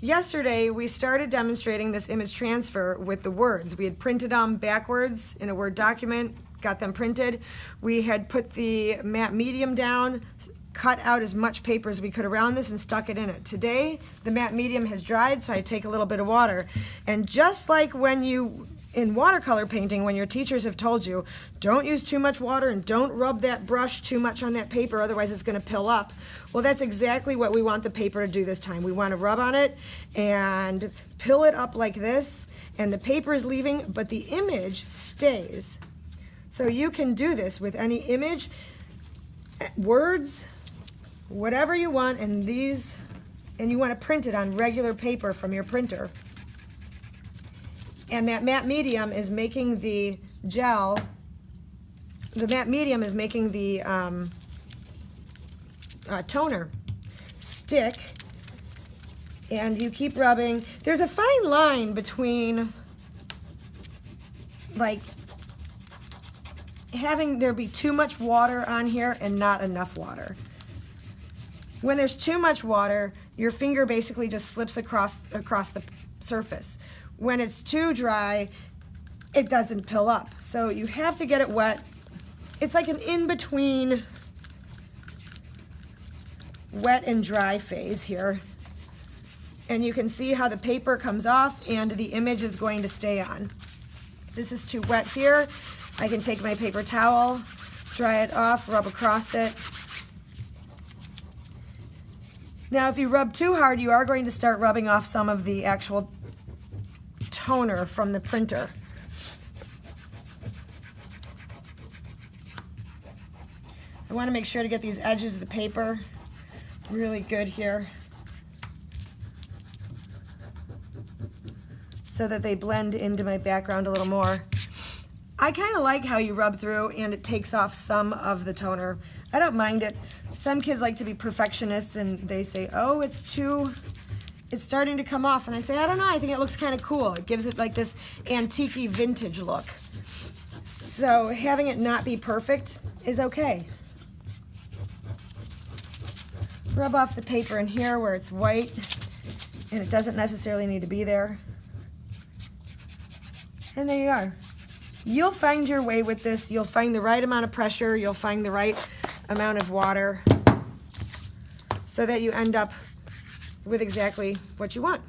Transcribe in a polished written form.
Yesterday, we started demonstrating this image transfer with the words. We had printed them backwards in a Word document, got them printed. We had put the matte medium down, cut out as much paper as we could around this and stuck it in it. Today, the matte medium has dried, so I take a little bit of water. And just like when you, in watercolor painting, when your teachers have told you, don't use too much water and don't rub that brush too much on that paper, otherwise it's gonna pill up. Well, that's exactly what we want the paper to do this time. We wanna rub on it and pill it up like this, and the paper is leaving, but the image stays. So you can do this with any image, words, whatever you want, and these, and you want to print it on regular paper from your printer. And that matte medium is making the gel, the matte medium is making the toner stick, and you keep rubbing. There's a fine line between like having there be too much water on here and not enough water. When there's too much water, your finger basically just slips across the surface. When it's too dry, it doesn't pill up. So you have to get it wet. It's like an in-between wet and dry phase here. And you can see how the paper comes off and the image is going to stay on. This is too wet here. I can take my paper towel, dry it off, rub across it. Now, if you rub too hard, you are going to start rubbing off some of the actual toner from the printer. I want to make sure to get these edges of the paper really good here so that they blend into my background a little more. I kind of like how you rub through and it takes off some of the toner. I don't mind it. Some kids like to be perfectionists and they say, oh, it's starting to come off. And I say, I don't know, I think it looks kind of cool. It gives it like this antique-y vintage look. So having it not be perfect is okay. Rub off the paper in here where it's white and it doesn't necessarily need to be there. And there you are. You'll find your way with this. You'll find the right amount of pressure. You'll find the right amount of water so that you end up with exactly what you want.